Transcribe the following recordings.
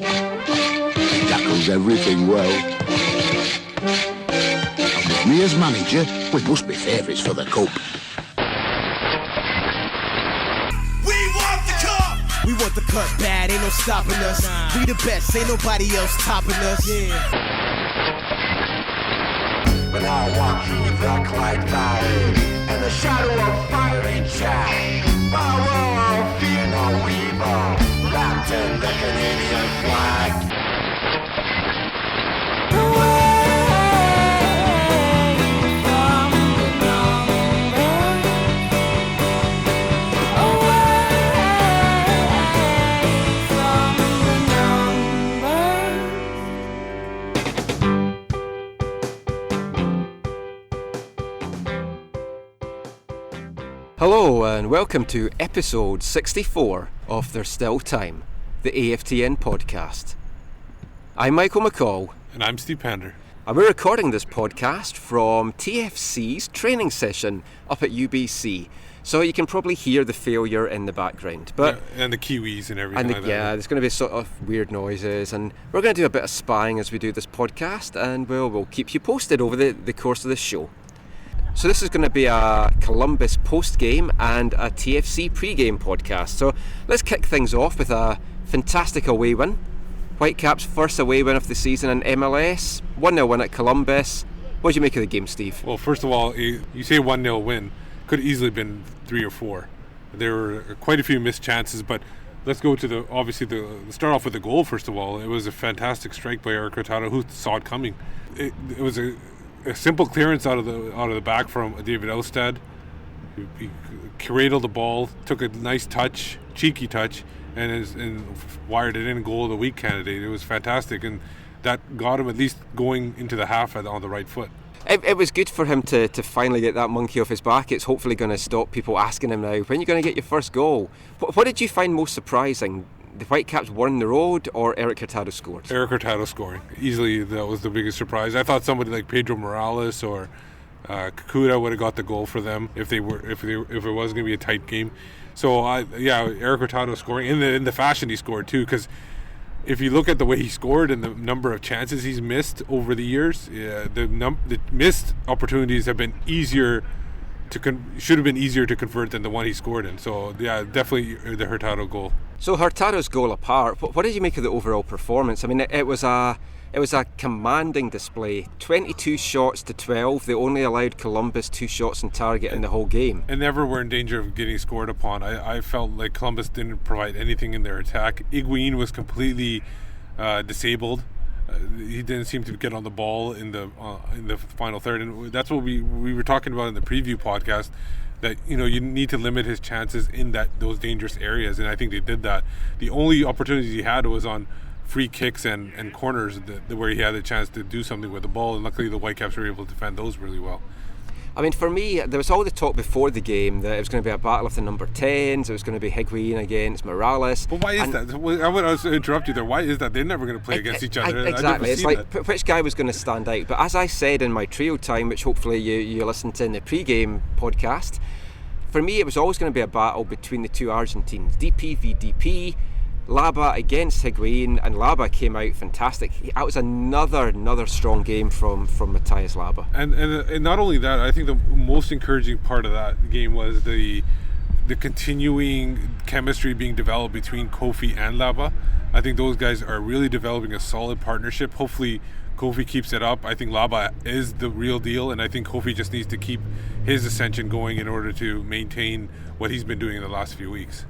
Tackles everything well. And with me as manager, we must be favourites for the cup. We want the cut bad, ain't no stopping us. We the best, ain't nobody else topping us. When I walk through the Clyde Valley, and the shadow of fiery chaff, power, fear no evil, wrapped in the Canadian flag. Hello and welcome to episode 64 of There's Still Time, the AFTN podcast. I'm Michael McCall. And I'm Steve Pander. And we're recording this podcast from TFC's training session up at UBC. So you can probably hear the failure in the background. But and the Kiwis and everything like that. Yeah, there's going to be sort of weird noises. And we're going to do a bit of spying as we do this podcast. And we'll keep you posted over the course of the show. So this is going to be a Columbus post-game and a TFC pre-game podcast. So let's kick things off with a fantastic away win. Whitecaps' first away win of the season in MLS. 1-0 win at Columbus. What did you make of the game, Steve? Well, first of all, you say 1-0 win. Could have easily been 3 or 4. There were quite a few missed chances, but let's go to the start off with the goal, first of all. It was a fantastic strike by Erik Hurtado, who saw it coming. It was a simple clearance out of the back from David Oustad. He cradled the ball, took a nice touch, cheeky touch, and wired it in, goal of the week candidate. It was fantastic, and that got him at least going into the half on the right foot. It was good for him to finally get that monkey off his back. It's hopefully going to stop people asking him now, when are you going to get your first goal? What did you find most surprising? The Whitecaps won the road, or Erik Hurtado scored? Erik Hurtado scoring. Easily, that was the biggest surprise. I thought somebody like Pedro Morales or Kakuta would have got the goal for them if it was going to be a tight game. So, Erik Hurtado scoring in the fashion he scored too, because if you look at the way he scored and the number of chances he's missed over the years, the missed opportunities have been should have been easier to convert than the one he scored in. So, yeah, definitely the Hurtado goal. So Hurtado's goal apart, what did you make of the overall performance? I mean, it was a commanding display. 22 shots to 12. They only allowed Columbus 2 shots on target in the whole game. And never were in danger of getting scored upon. I felt like Columbus didn't provide anything in their attack. Higuain was completely disabled. He didn't seem to get on the ball in the final third, and that's what we were talking about in the preview podcast. That you need to limit his chances in those dangerous areas, and I think they did that. The only opportunities he had was on free kicks and corners where he had a chance to do something with the ball, and luckily the Whitecaps were able to defend those really well. I mean, for me, there was all the talk before the game that it was going to be a battle of the number 10s. It was going to be Higuain against Morales. But why is that? I would interrupt you there. Why is that? They're never going to play against each other. Exactly. It's like which guy was going to stand out. But as I said in my trio time, which hopefully you listened to in the pre-game podcast, for me it was always going to be a battle between the two Argentines. DP v DP. Laba against Higuain, and Laba came out fantastic. That was another strong game from Matthias Laba. And not only that, I think the most encouraging part of that game was the continuing chemistry being developed between Kofi and Laba. I think those guys are really developing a solid partnership. Hopefully Kofi keeps it up. I think Laba is the real deal, and I think Kofi just needs to keep his ascension going in order to maintain what he's been doing in the last few weeks.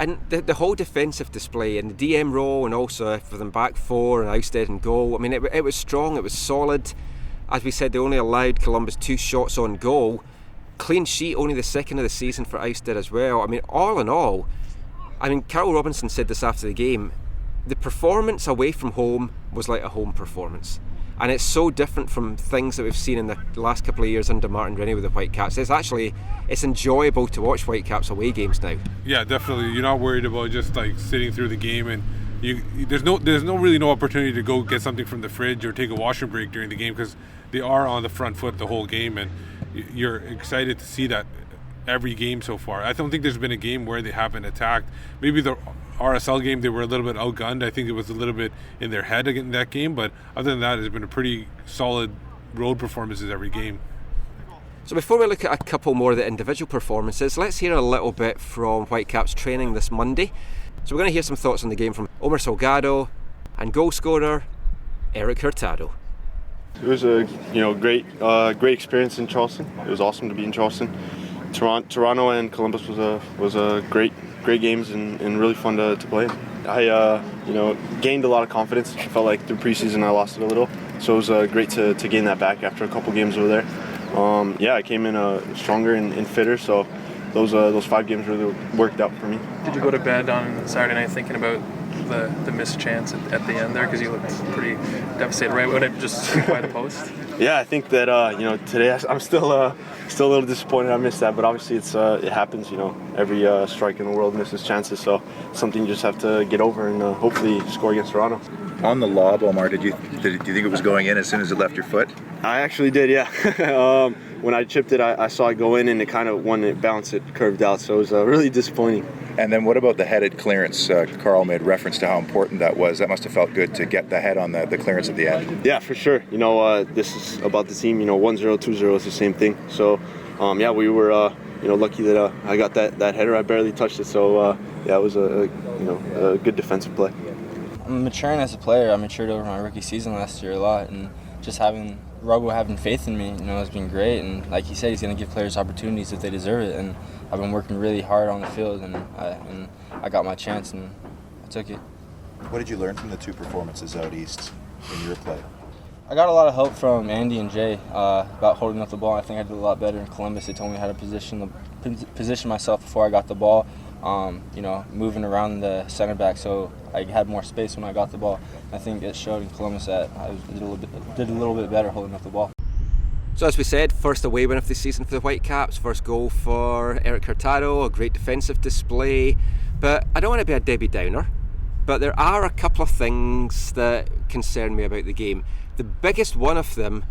And the whole defensive display and the DM role, and also for them back four and Oustad and goal, I mean, it was strong, it was solid. As we said, they only allowed Columbus 2 shots on goal. Clean sheet, only the second of the season for Oustad as well. I mean, all in all, Carol Robinson said this after the game, the performance away from home was like a home performance. And it's so different from things that we've seen in the last couple of years under Martin Rennie with the Whitecaps. It's enjoyable to watch Whitecaps away games now. Yeah, definitely. You're not worried about just like sitting through the game, and there's no opportunity to go get something from the fridge or take a washroom break during the game, because they are on the front foot the whole game, and you're excited to see that every game so far. I don't think there's been a game where they haven't attacked. Maybe the RSL game, they were a little bit outgunned. I think it was a little bit in their head in that game, but other than that, it's been a pretty solid road performances every game. So before we look at a couple more of the individual performances, let's hear a little bit from Whitecaps training this Monday. So we're going to hear some thoughts on the game from Omar Salgado and goalscorer Erik Hurtado. It was a great experience in Charleston. It was awesome to be in Charleston. Toronto and Columbus was a great games and really fun to play. I gained a lot of confidence. I felt like through preseason I lost it a little, so it was great to gain that back after a couple games over there. I came in stronger and fitter, so those 5 games really worked out for me. Did you go to bed on Saturday night thinking about the missed chance at the end there, because you looked pretty devastated right when it just by the post? Yeah, I think that today I'm still a little disappointed I missed that, but obviously it happens. Every strike in the world misses chances, so something you just have to get over and hopefully score against Toronto. On the lob, Omar, do you think it was going in as soon as it left your foot? I actually did, yeah. When I chipped it, I saw it go in, and it kind of, when it bounced, it curved out, so it was really disappointing. And then what about the headed clearance? Carl made reference to how important that was. That must have felt good to get the head on the clearance at the end. Yeah, for sure. This is about the team. 1-0, 2-0 is the same thing. So, we were lucky that I got that header. I barely touched it. So, it was a good defensive play. I'm maturing as a player. I matured over my rookie season last year a lot, and just having Robo having faith in me, has been great. And like he said, he's going to give players opportunities if they deserve it. And I've been working really hard on the field, and I got my chance, and I took it. What did you learn from the 2 performances out east in your play? I got a lot of help from Andy and Jay about holding up the ball. I think I did a lot better in Columbus. They told me how to position myself before I got the ball, moving around the center back so I had more space when I got the ball. I think it showed in Columbus that I did a little bit better holding up the ball. So as we said, first away win of the season for the Whitecaps, first goal for Erik Hurtado, a great defensive display. But I don't want to be a Debbie Downer, but there are a couple of things that concern me about the game. The biggest one of them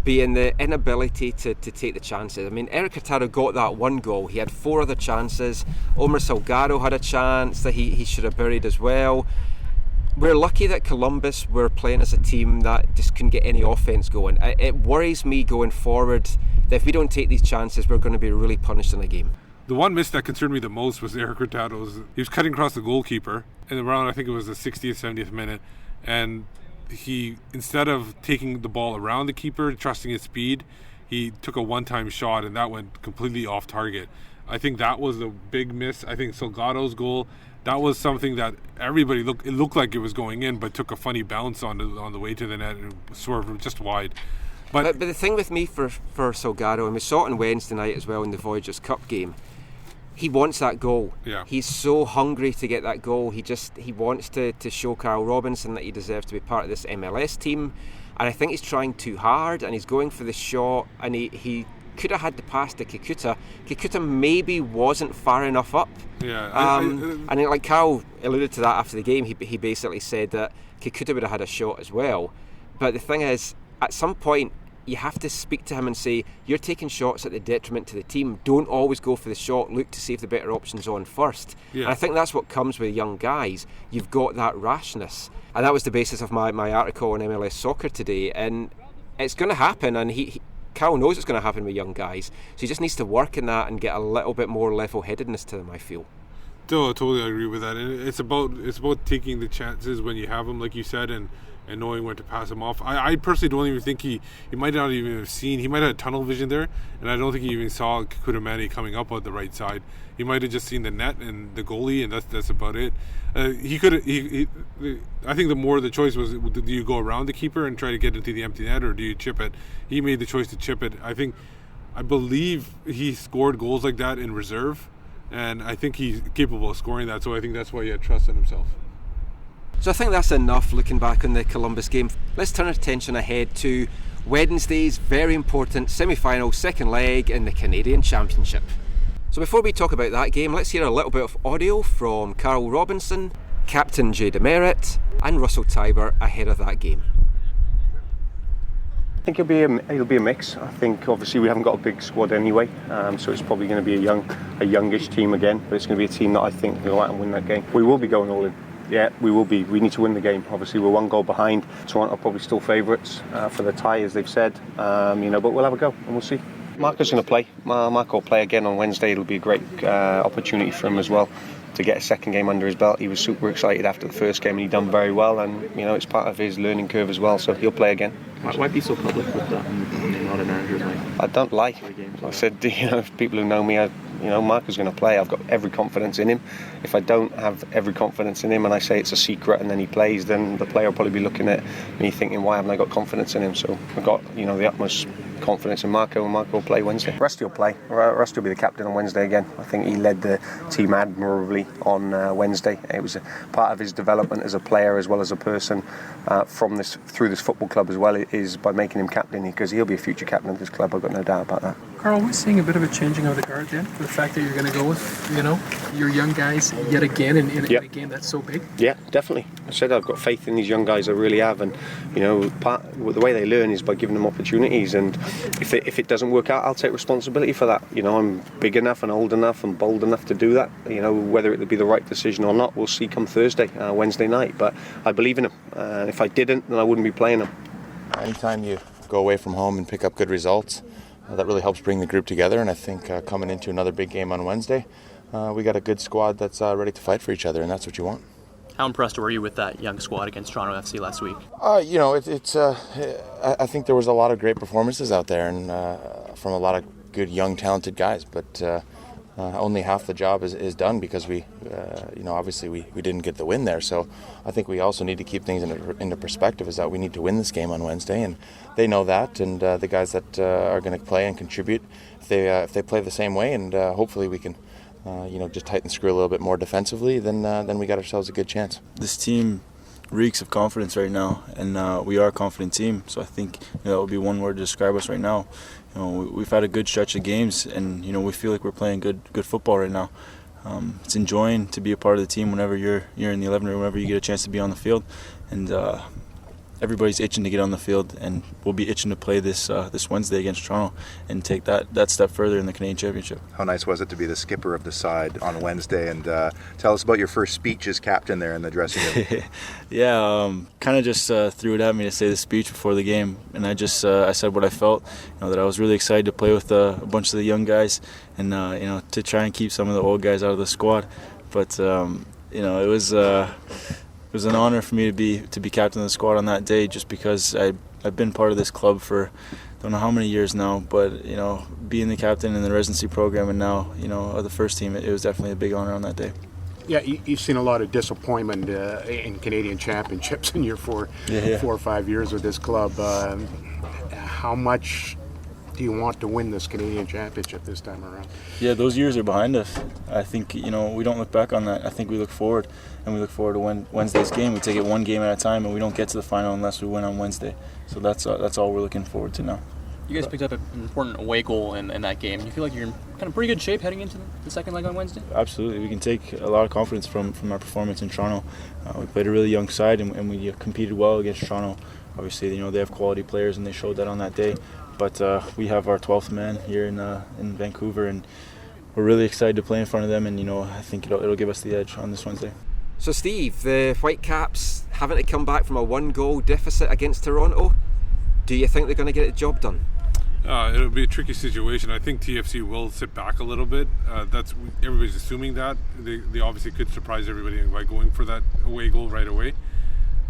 being the inability to take the chances. I mean, Erik Hurtado got that 1 goal. He had 4 other chances. Omar Salgado had a chance that he should have buried as well. We're lucky that Columbus were playing as a team that just couldn't get any offence going. It worries me going forward that if we don't take these chances, we're going to be really punished in the game. The one miss that concerned me the most was Erik Hurtado's. He was cutting across the goalkeeper in around, I think it was the 60th, 70th minute, and he, instead of taking the ball around the keeper, trusting his speed, he took a one-time shot, and that went completely off target. I think that was the big miss. I think Salgado's goal, that was something that everybody looked like it was going in, but took a funny bounce on the way to the net and swerved just wide. But the thing with me for Salgado, and we saw it on Wednesday night as well in the Voyagers Cup game, he wants that goal. Yeah. He's so hungry to get that goal. He wants to show Carl Robinson that he deserves to be part of this MLS team. And I think he's trying too hard, and he's going for the shot, and he could have had the pass to Kikuta. Kikuta maybe wasn't far enough up. Yeah. And like Carl alluded to that after the game, he basically said that Kikuta would have had a shot as well. But the thing is, at some point, you have to speak to him and say, you're taking shots at the detriment to the team. Don't always go for the shot. Look to see if the better option's on first. Yeah. And I think that's what comes with young guys. You've got that rashness. And that was the basis of my article on MLS Soccer today. And it's going to happen. And Carl knows it's going to happen with young guys. So he just needs to work in that and get a little bit more level-headedness to them, I feel. Totally agree with that. And it's about taking the chances when you have them, like you said, and knowing when to pass him off. I personally don't even think he might not even have seen. He might have had tunnel vision there, and I don't think he even saw Kikuta coming up on the right side. He might have just seen the net and the goalie, and that's about it. I think the choice was, do you go around the keeper and try to get into the empty net, or do you chip it? He made the choice to chip it. I believe he scored goals like that in reserve, and I think he's capable of scoring that. So I think that's why he had trust in himself. So I think that's enough looking back on the Columbus game. Let's turn our attention ahead to Wednesday's very important semi-final second leg in the Canadian Championship. So before we talk about that game, let's hear a little bit of audio from Carl Robinson, Captain Jay Demerit and Russell Tiber ahead of that game. I think it'll be a mix. I think obviously we haven't got a big squad anyway, so it's probably going to be a youngish team again. But it's going to be a team that I think will go out and win that game. We will be going all in. Yeah, we will be. We need to win the game. Obviously, we're 1 goal behind. Toronto are probably still favourites for the tie, as they've said. But we'll have a go and we'll see. Marco's going to play. Marco will play again on Wednesday. It'll be a great opportunity for him as well to get a second game under his belt. He was super excited after the first game and he done very well, and it's part of his learning curve as well, so he'll play again. Why be so public with that and a lot of managers like? I don't lie. I said, people who know me, Marco's going to play. I've got every confidence in him. If I don't have every confidence in him and I say it's a secret and then he plays, then the player will probably be looking at me thinking, why haven't I got confidence in him? So I've got the utmost confidence in Marco, and Marco will play Wednesday. Rusty will play. Rusty will be the captain on Wednesday again. I think he led the team admirably on Wednesday. It was a part of his development as a player as well as a person through this football club as well, is by making him captain, because he'll be a future captain of this club. I've got no doubt about that. Carl, we're seeing a bit of a changing of the guard then, the fact that you're going to go with your young guys yet again in a game that's so big. Yeah, definitely. I said I've got faith in these young guys. I really have, and the way they learn is by giving them opportunities. And if it doesn't work out, I'll take responsibility for that. I'm big enough and old enough and bold enough to do that. Whether it would be the right decision or not, we'll see come Thursday, Wednesday night. But I believe in them. If I didn't, then I wouldn't be playing them. Anytime you go away from home and pick up good results, that really helps bring the group together. And I think coming into another big game on Wednesday, we got a good squad that's ready to fight for each other, and that's what you want. How impressed were you with that young squad against Toronto FC last week? I think there was a lot of great performances out there, and from a lot of good, young, talented guys. But only half the job is done because we didn't get the win there. So I think we also need to keep things into perspective. Is that we need to win this game on Wednesday, and they know that. And the guys that are going to play and contribute, if they play the same way, and hopefully we can. Just tighten the screw a little bit more defensively, then we got ourselves a good chance. This team reeks of confidence right now, and we are a confident team. So I think that would be one word to describe us right now. We've had a good stretch of games, and we feel like we're playing good football right now. It's enjoying to be a part of the team whenever you're in the 11 or whenever you get a chance to be on the field, and everybody's itching to get on the field, and we'll be itching to play this Wednesday against Toronto and take that step further in the Canadian Championship. How nice was it to be the skipper of the side on Wednesday, and tell us about your first speech as captain there in the dressing room. Yeah, kind of just threw it at me to say the speech before the game, and I said what I felt, that I was really excited to play with a bunch of the young guys, and to try and keep some of the old guys out of the squad. But it was an honor for me to be captain of the squad on that day, just because I've been part of this club for don't know how many years now, but being the captain in the residency program and now of the first team, it was definitely a big honor on that day. Yeah, you've seen a lot of disappointment in Canadian championships in your 4 or 5 years with this club. How much do you want to win this Canadian championship this time around? Yeah, those years are behind us. I think we don't look back on that. I think we look forward, and we look forward to Wednesday's game. We take it one game at a time, and we don't get to the final unless we win on Wednesday. So that's all we're looking forward to now. You guys picked up an important away goal in that game. You feel like you're in kind of pretty good shape heading into the second leg on Wednesday? Absolutely. We can take a lot of confidence from our performance in Toronto. We played a really young side, and we competed well against Toronto. Obviously, they have quality players, and they showed that on that day. But we have our 12th man here in Vancouver, and we're really excited to play in front of them, and I think it'll give us the edge on this Wednesday. So Steve, the Whitecaps having to come back from a 1-goal deficit against Toronto, do you think they're going to get the job done? It'll be a tricky situation. I think TFC will sit back a little bit. Everybody's assuming that. They obviously could surprise everybody by going for that away goal right away.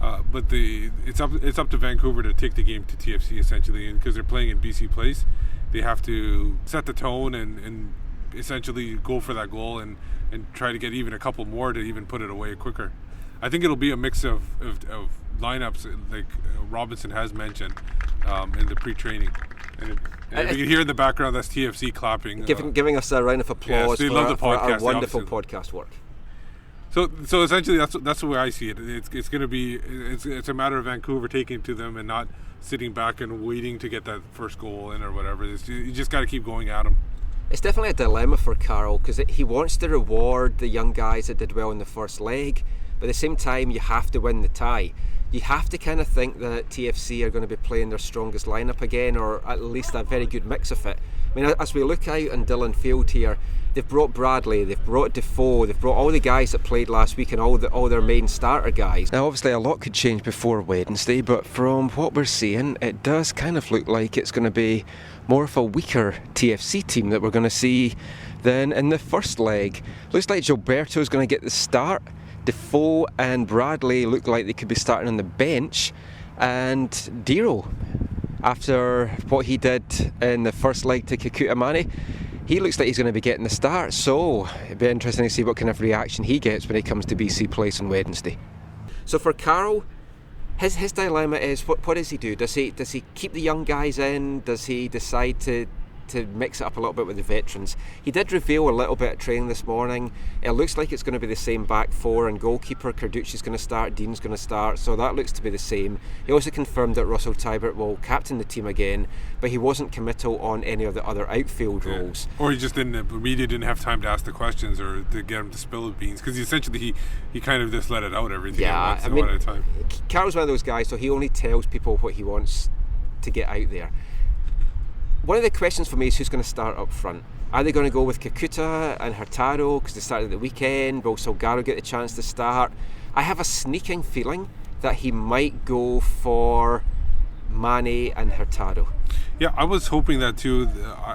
But it's up to Vancouver to take the game to TFC essentially, and because they're playing in BC Place, they have to set the tone and essentially go for that goal and try to get even a couple more to even put it away quicker. I think it'll be a mix of lineups like Robinson has mentioned in the pre-training. And we can hear in the background that's TFC clapping, giving us a round of applause they love the podcast, our wonderful podcast work. So essentially that's the way I see it. It's going to be it's a matter of Vancouver taking it to them and not sitting back and waiting to get that first goal in or whatever. You just got to keep going at them. It's definitely a dilemma for Carroll because he wants to reward the young guys that did well in the first leg, But at the same time, you have to win the tie. You have to kind of think that TFC are going to be playing their strongest lineup again, or at least a very good mix of it. I mean, as we look out on Dillon Field here, they've brought Bradley, they've brought Defoe, they've brought all the guys that played last week and all their main starter guys. Now obviously a lot could change before Wednesday, but from what we're seeing, it does kind of look like it's going to be more of a weaker TFC team that we're going to see than in the first leg. Looks like Gilberto's going to get the start. Defoe and Bradley look like they could be starting on the bench, and Diro, after what he did in the first leg to Kekuta Mane, he looks like he's going to be getting the start, so it'd be interesting to see what kind of reaction he gets when he comes to BC Place on Wednesday. So for Carroll, his dilemma is, what does he do? Does he keep the young guys in? Does he decide to mix it up a little bit with the veterans? He did reveal a little bit at training this morning. It looks like it's going to be the same back four, and goalkeeper Carducci's going to start, Dean's going to start, so that looks to be the same. He also confirmed that Russell Tybert will captain the team again, but he wasn't committal on any of the other outfield roles. Or he just didn't, the media didn't have time to ask the questions or to get him to spill the beans, because he kind of just let it out everything at a time. Carroll's one of those guys, so he only tells people what he wants to get out there. One of the questions for me is who's going to start up front. Are they going to go with Kekuta and Hurtado because they started at the weekend? Will Salgado get the chance to start? I have a sneaking feeling that he might go for Mane and Hurtado. Yeah, I was hoping that too.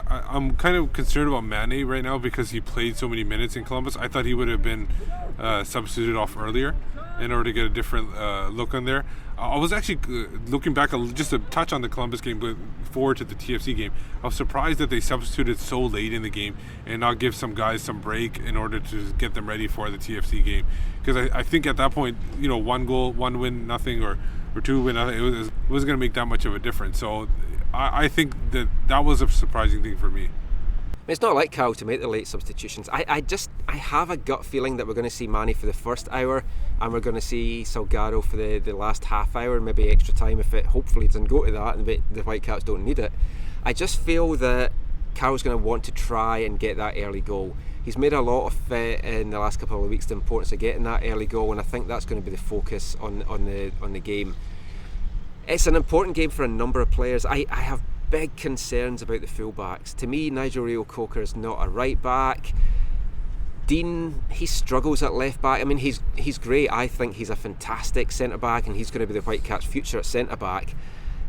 I'm kind of concerned about Mane right now because he played so many minutes in Columbus. I thought he would have been substituted off earlier in order to get a different look on there. I was actually looking back just a touch on the Columbus game, but forward to the TFC game. I was surprised that they substituted so late in the game and not give some guys some break in order to get them ready for the TFC game. Because I think at that point, 1 goal, 1 win, nothing, or 2 win, nothing, it wasn't going to make that much of a difference. So I think that was a surprising thing for me. It's not like Carroll to make the late substitutions. I have a gut feeling that we're going to see Mane for the first hour and we're going to see Salgado for the last half hour, maybe extra time if it hopefully doesn't go to that and the Whitecaps don't need it. I just feel that Carroll's going to want to try and get that early goal. He's made a lot of in the last couple of weeks the importance of getting that early goal, and I think that's going to be the focus on the game. It's an important game for a number of players. I have big concerns about the fullbacks. To me, Nigel Reo-Coker is not a right back. Dean, he struggles at left back. I mean, he's great. I think he's a fantastic centre back, and he's going to be the Whitecaps' future at centre back.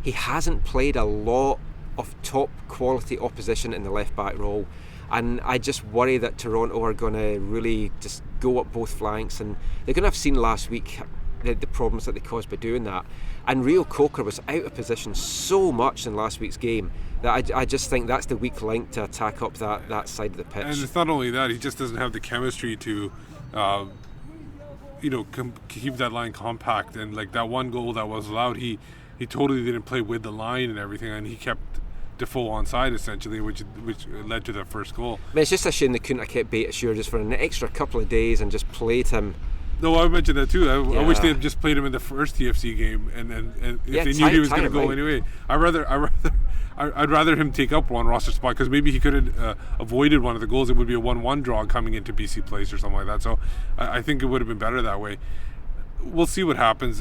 He hasn't played a lot of top quality opposition in the left back role, and I just worry that Toronto are going to really just go up both flanks, and they're going to have seen last week the problems that they caused by doing that. And Reo-Coker was out of position so much in last week's game that I just think that's the weak link to attack up that side of the pitch. And it's not only that, he just doesn't have the chemistry to keep that line compact. And like that one goal that was allowed, he totally didn't play with the line and everything, and he kept Defoe onside essentially, which led to that first goal. I mean, it's just a shame they couldn't have kept Beitashour just for an extra couple of days and just played him. No, I mentioned that too. I wish they had just played him in the first TFC game, and if they knew he was going to go anyway. I'd rather him take up one roster spot, because maybe he could have avoided one of the goals. It would be a 1-1 draw coming into BC Place or something like that. So I think it would have been better that way. We'll see what happens.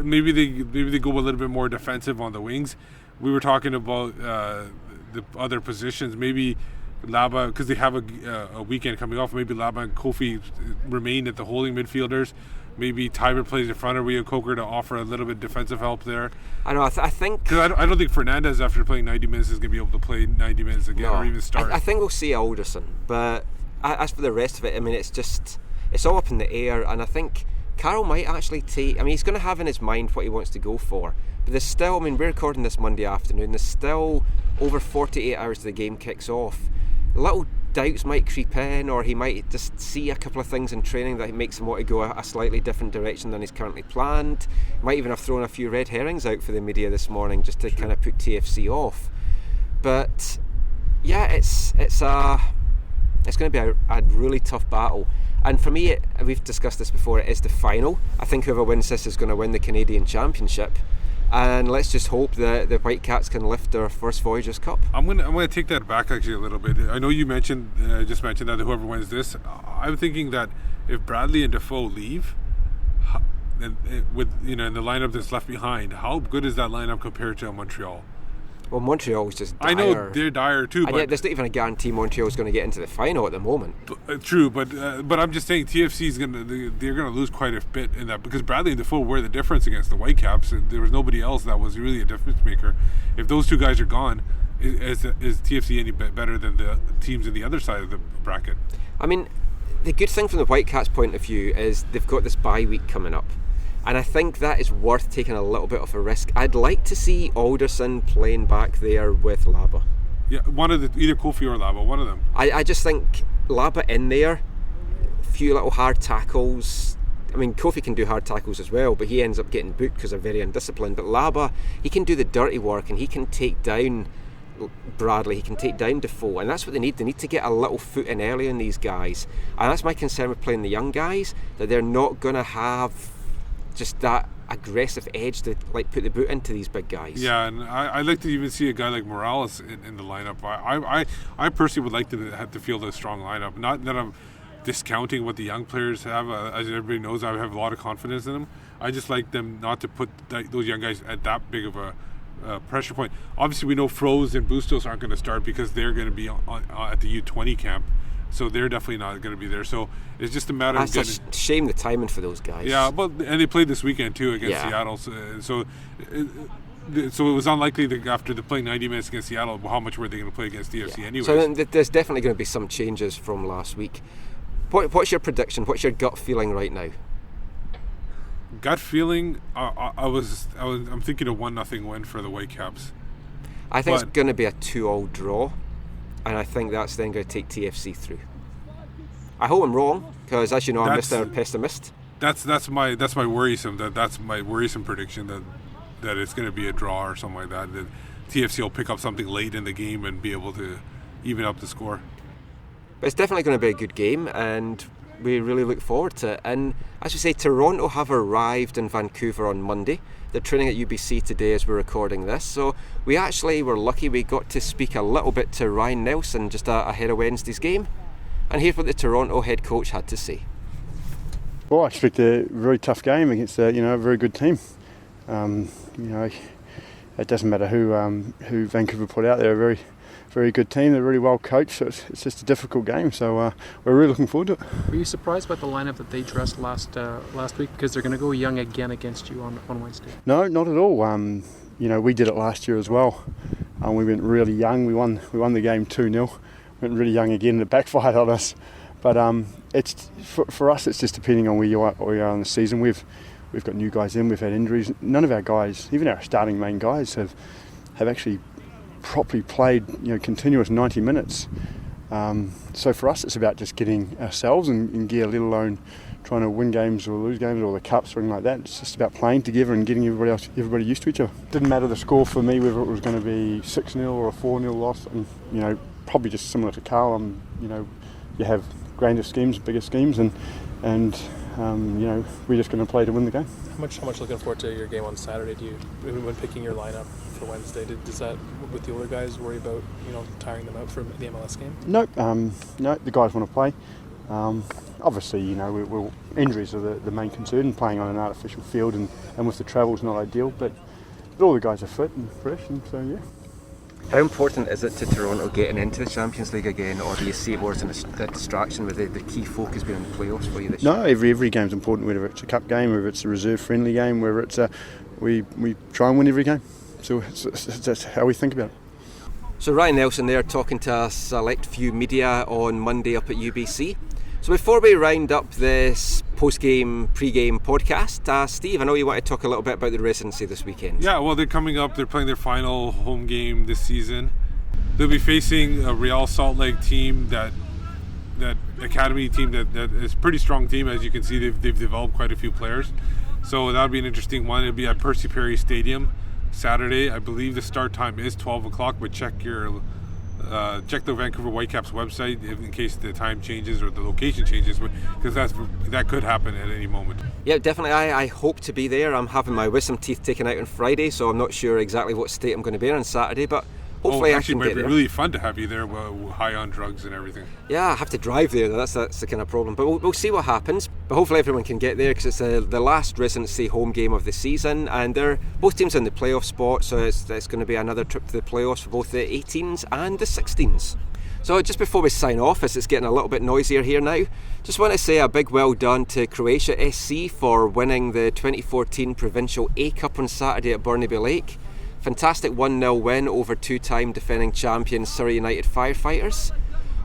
Maybe they go a little bit more defensive on the wings. We were talking about the other positions. Maybe Laba, because they have a weekend coming off, maybe Laba and Kofi remain at the holding midfielders. Maybe Tybert plays in front of Reo-Coker to offer a little bit of defensive help there. I know. I think because I don't think Fernandez, after playing 90 minutes, is going to be able to play 90 minutes again or even start. I think we'll see Alderson, but as for the rest of it, I mean, it's all up in the air, and I think Carroll might actually take. I mean, he's going to have in his mind what he wants to go for. But there's still. I mean, we're recording this Monday afternoon. There's still over 48 hours till the game kicks off. Little doubts might creep in, or he might just see a couple of things in training that makes him want to go a slightly different direction than he's currently planned. He might even have thrown a few red herrings out for the media this morning just to kind of put TFC off. But yeah, it's going to be a really tough battle. And for me, we've discussed this before, it is the final. I think whoever wins this is going to win the Canadian Championship. And let's just hope that the Whitecaps can lift their first Voyageurs Cup. I'm gonna take that back actually a little bit. I know you just mentioned that whoever wins this, I'm thinking that if Bradley and Defoe leave, and with in the lineup that's left behind, how good is that lineup compared to Montreal? Well, Montreal's just dire. I know they're dire too, but there's not even a guarantee Montreal's going to get into the final at the moment. True, but I'm just saying TFC's they're gonna lose quite a bit in that, because Bradley and Defoe were the difference against the Whitecaps. There was nobody else that was really a difference maker. If those two guys are gone, is TFC any better than the teams in the other side of the bracket? I mean, the good thing from the Whitecaps' point of view is they've got this bye week coming up. And I think that is worth taking a little bit of a risk. I'd like to see Alderson playing back there with Laba. Yeah, either Kofi or Laba, one of them. I just think Laba in there, a few little hard tackles. I mean, Kofi can do hard tackles as well, but he ends up getting booked because they're very undisciplined. But Laba, he can do the dirty work, and he can take down Bradley, he can take down Defoe, and that's what they need. They need to get a little foot in early in these guys. And that's my concern with playing the young guys, that they're not going to have just that aggressive edge to put the boot into these big guys. Yeah, and I'd like to even see a guy like Morales in the lineup. I personally would like to have to field a strong lineup. Not that I'm discounting what the young players have. As everybody knows, I have a lot of confidence in them. I just like them not to put those young guys at that big of a pressure point. Obviously, we know Froze and Bustos aren't going to start because they're going to be at the U20 camp. So they're definitely not going to be there. So it's just a matter of getting... It's a shame the timing for those guys. Yeah, and they played this weekend too against Seattle. So it was unlikely that after playing 90 minutes against Seattle, how much were they going to play against DFC anyway? So there's definitely going to be some changes from last week. What's your prediction? What's your gut feeling right now? Gut feeling, I'm thinking a 1-0 win for the Whitecaps. I think it's going to be a 2-2 draw. And I think that's then going to take TFC through. I hope I'm wrong, because as you know, I'm Mr. Pessimist. That's my worrisome. That's my worrisome prediction that it's going to be a draw or something like that. That TFC will pick up something late in the game and be able to even up the score. But it's definitely going to be a good game, and we really look forward to it. And as we say, Toronto have arrived in Vancouver on Monday. They're training at UBC today as we're recording this, so we actually were lucky we got to speak a little bit to Ryan Nelson just ahead of Wednesday's game, and here's what the Toronto head coach had to say. Well, I expect a very tough game against a very good team. It doesn't matter who Vancouver put out. They're a very, very good team. They're really well coached, so it's just a difficult game. So we're really looking forward to it. Were you surprised by the lineup that they dressed last week? Because they're going to go young again against you on Wednesday. No, not at all. We did it last year as well. We went really young. We won the game 2-0. Went really young again, and it backfired on us. But it's for us. It's just depending on where you are in the season. We've got new guys in. We've had injuries. None of our guys, even our starting main guys, have actually properly played continuous 90 minutes. So for us, it's about just getting ourselves in gear, let alone trying to win games or lose games or the cups or anything like that. It's just about playing together and getting everybody used to each other. Didn't matter the score for me, whether it was going to be 6-0 or a 4-0 loss. And probably just similar to Carl. You have grander schemes, bigger schemes, and we're just going to play to win the game. How much looking forward to your game on Saturday? Do you, when picking your lineup for Wednesday, does that, with the older guys, worry about tiring them out for the MLS game? No, the guys want to play. Obviously, injuries are the main concern. Playing on an artificial field and with the travel is not ideal, but all the guys are fit and fresh, and so yeah. How important is it to Toronto getting into the Champions League again, or do you see it more as a distraction with the key focus being on the playoffs for you this year? No, every game's important, whether it's a cup game, whether it's a reserve friendly game, whether it's we try and win every game. So that's how we think about it. So Ryan Nelson there talking to a select few media on Monday up at UBC. So before we round up this post-game, pre-game podcast, Steve, I know you want to talk a little bit about the residency this weekend. Yeah, well, they're coming up. They're playing their final home game this season. They'll be facing a Real Salt Lake team, that academy team that is a pretty strong team. As you can see, they've developed quite a few players. So that'll be an interesting one. It'll be at Percy Perry Stadium Saturday. I believe the start time is 12 o'clock, but check the Vancouver Whitecaps website in case the time changes or the location changes, because that could happen at any moment. Yeah, definitely. I hope to be there. I'm having my wisdom teeth taken out on Friday, so I'm not sure exactly what state I'm going to be in on Saturday, but hopefully I actually, can it get might be there. really fun to have you there, high on drugs and everything. Yeah, I have to drive there. That's the kind of problem. But we'll see what happens. But hopefully everyone can get there, because it's the last residency home game of the season, and they're both teams in the playoff spot. So it's going to be another trip to the playoffs for both the 18s and the 16s. So just before we sign off, as it's getting a little bit noisier here now, just want to say a big well done to Croatia SC for winning the 2014 Provincial A Cup on Saturday at Burnaby Lake. Fantastic 1-0 win over two-time defending champions Surrey United Firefighters.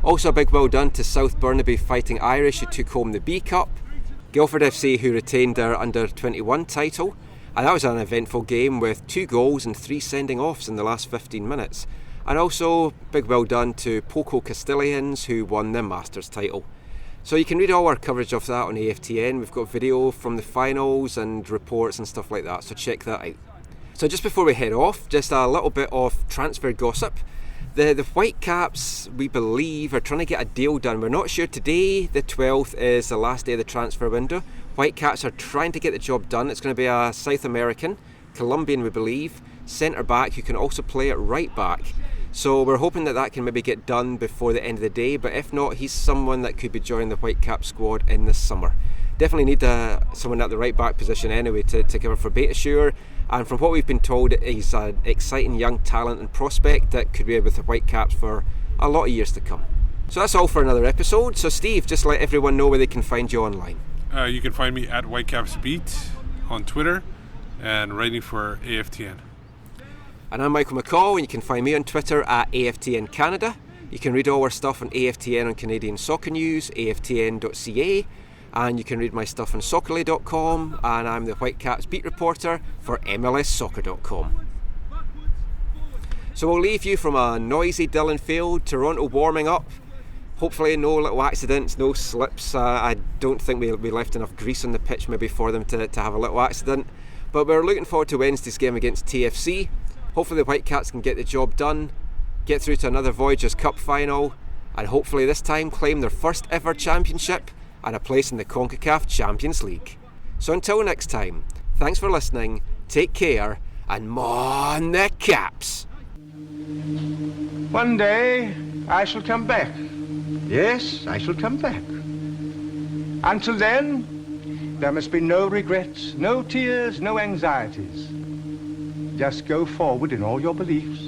Also a big well done to South Burnaby Fighting Irish, who took home the B Cup. Guildford FC, who retained their under-21 title. And that was an eventful game with 2 goals and 3 sending offs in the last 15 minutes. And also big well done to Poco Castilians, who won the Masters title. So you can read all our coverage of that on AFTN. We've got video from the finals and reports and stuff like that, so check that out. So just before we head off, just a little bit of transfer gossip. The Whitecaps, we believe, are trying to get a deal done. We're not sure. Today, the 12th, is the last day of the transfer window. Whitecaps are trying to get the job done. It's going to be a South American, Colombian, we believe, centre back who can also play at right back. So we're hoping that can maybe get done before the end of the day, but if not, he's someone that could be joining the Whitecap squad in the summer. Definitely need someone at the right back position anyway to cover for Beitashour, and from what we've been told, he's an exciting young talent and prospect that could be with the Whitecaps for a lot of years to come. So that's all for another episode. So Steve, just let everyone know where they can find you online. You can find me at Whitecaps Beat on Twitter and writing for AFTN. And I'm Michael McCall, and you can find me on Twitter at AFTN Canada. You can read all our stuff on AFTN on Canadian Soccer News, aftn.ca, and you can read my stuff on soccerly.com, and I'm the Whitecaps beat reporter for MLSsoccer.com. So we'll leave you from a noisy Dillon Field, Toronto warming up. Hopefully no little accidents, no slips. I don't think we left enough grease on the pitch maybe for them to have a little accident. But we're looking forward to Wednesday's game against TFC. Hopefully the Whitecaps can get the job done, get through to another Voyagers Cup final, and hopefully this time claim their first ever championship and a place in the CONCACAF Champions League. So until next time, thanks for listening, take care, and mon the Caps! One day I shall come back. Yes, I shall come back. Until then, there must be no regrets, no tears, no anxieties. Just go forward in all your beliefs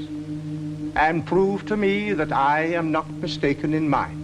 and prove to me that I am not mistaken in mine.